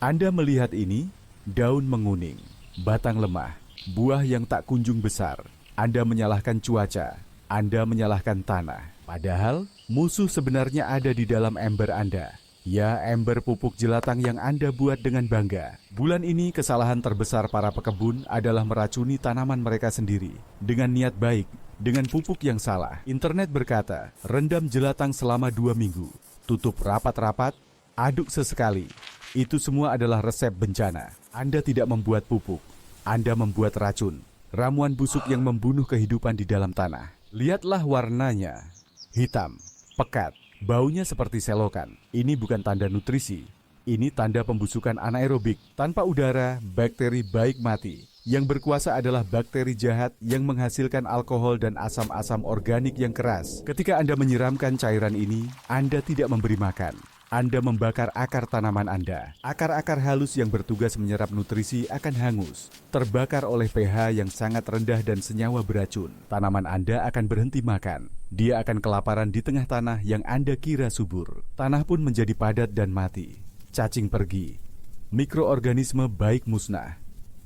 Anda melihat ini, daun menguning, batang lemah, buah yang tak kunjung besar. Anda menyalahkan cuaca, Anda menyalahkan tanah. Padahal, musuh sebenarnya ada di dalam ember Anda. Ya, ember pupuk jelatang yang Anda buat dengan bangga. Bulan ini, kesalahan terbesar para pekebun adalah meracuni tanaman mereka sendiri. Dengan niat baik, dengan pupuk yang salah. Internet berkata, rendam jelatang selama 2 minggu. Tutup rapat-rapat, aduk sesekali. Itu semua adalah resep bencana. Anda tidak membuat pupuk, Anda membuat racun. Ramuan busuk yang membunuh kehidupan di dalam tanah. Lihatlah warnanya. Hitam, pekat, baunya seperti selokan. Ini bukan tanda nutrisi. Ini tanda pembusukan anaerobik. Tanpa udara, bakteri baik mati. Yang berkuasa adalah bakteri jahat yang menghasilkan alkohol dan asam-asam organik yang keras. Ketika Anda menyiramkan cairan ini, Anda tidak memberi makan. Anda membakar akar tanaman Anda. Akar-akar halus yang bertugas menyerap nutrisi akan hangus, terbakar oleh pH yang sangat rendah dan senyawa beracun. Tanaman Anda akan berhenti makan. Dia akan kelaparan di tengah tanah yang Anda kira subur. Tanah pun menjadi padat dan mati. Cacing pergi. Mikroorganisme baik musnah.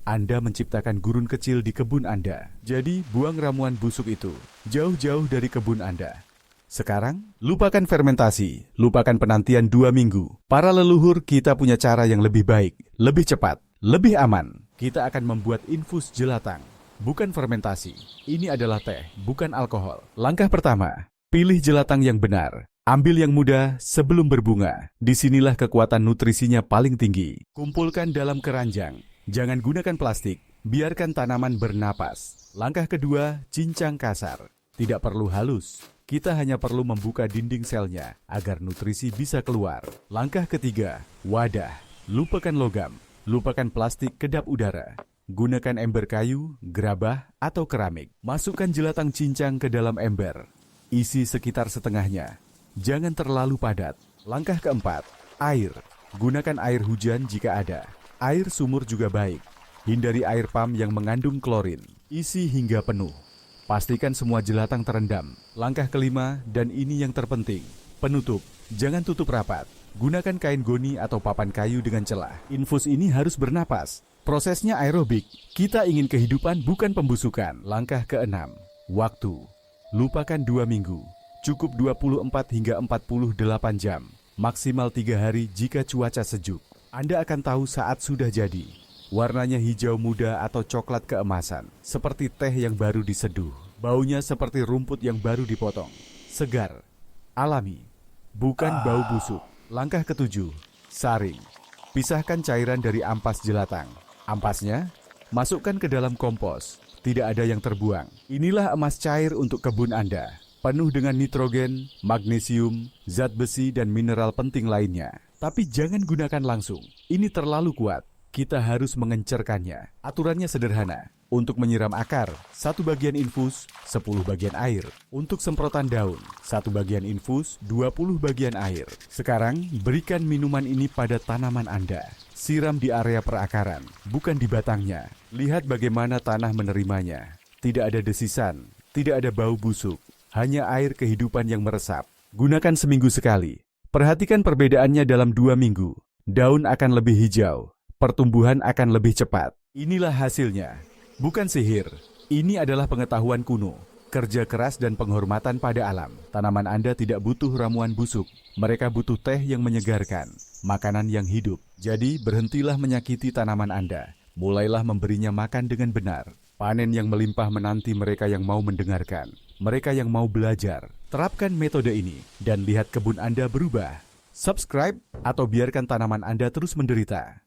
Anda menciptakan gurun kecil di kebun Anda. Jadi, buang ramuan busuk itu jauh-jauh dari kebun Anda. Sekarang, lupakan fermentasi, lupakan penantian 2 minggu. Para leluhur kita punya cara yang lebih baik, lebih cepat, lebih aman. Kita akan membuat infus jelatang, bukan fermentasi. Ini adalah teh, bukan alkohol. Langkah pertama, pilih jelatang yang benar. Ambil yang muda sebelum berbunga. Disinilah kekuatan nutrisinya paling tinggi. Kumpulkan dalam keranjang. Jangan gunakan plastik, biarkan tanaman bernapas. Langkah kedua, cincang kasar. Tidak perlu halus. Kita hanya perlu membuka dinding selnya agar nutrisi bisa keluar. Langkah ketiga, wadah. Lupakan logam, lupakan plastik kedap udara. Gunakan ember kayu, gerabah, atau keramik. Masukkan jelatang cincang ke dalam ember. Isi sekitar setengahnya. Jangan terlalu padat. Langkah keempat, air. Gunakan air hujan jika ada. Air sumur juga baik. Hindari air pam yang mengandung klorin. Isi hingga penuh. Pastikan semua jelatang terendam. Langkah kelima, dan ini yang terpenting. Penutup. Jangan tutup rapat. Gunakan kain goni atau papan kayu dengan celah. Infus ini harus bernapas. Prosesnya aerobik. Kita ingin kehidupan bukan pembusukan. Langkah keenam. Waktu. Lupakan 2 minggu. Cukup 24 hingga 48 jam. Maksimal 3 hari jika cuaca sejuk. Anda akan tahu saat sudah jadi. Warnanya hijau muda atau coklat keemasan, seperti teh yang baru diseduh. Baunya seperti rumput yang baru dipotong. Segar, alami, bukan bau busuk. Langkah ketujuh, saring. Pisahkan cairan dari ampas jelatang. Ampasnya, masukkan ke dalam kompos. Tidak ada yang terbuang. Inilah emas cair untuk kebun Anda. Penuh dengan nitrogen, magnesium, zat besi, dan mineral penting lainnya. Tapi jangan gunakan langsung. Ini terlalu kuat. Kita harus mengencerkannya. Aturannya sederhana. Untuk menyiram akar, 1 bagian infus, 10 bagian air. Untuk semprotan daun, 1 bagian infus, 20 bagian air. Sekarang, berikan minuman ini pada tanaman Anda. Siram di area perakaran, bukan di batangnya. Lihat bagaimana tanah menerimanya. Tidak ada desisan, tidak ada bau busuk. Hanya air kehidupan yang meresap. Gunakan seminggu sekali. Perhatikan perbedaannya dalam 2 minggu. Daun akan lebih hijau. Pertumbuhan akan lebih cepat. Inilah hasilnya. Bukan sihir. Ini adalah pengetahuan kuno. Kerja keras dan penghormatan pada alam. Tanaman Anda tidak butuh ramuan busuk. Mereka butuh teh yang menyegarkan. Makanan yang hidup. Jadi berhentilah menyakiti tanaman Anda. Mulailah memberinya makan dengan benar. Panen yang melimpah menanti mereka yang mau mendengarkan. Mereka yang mau belajar. Terapkan metode ini dan lihat kebun Anda berubah. Subscribe atau biarkan tanaman Anda terus menderita.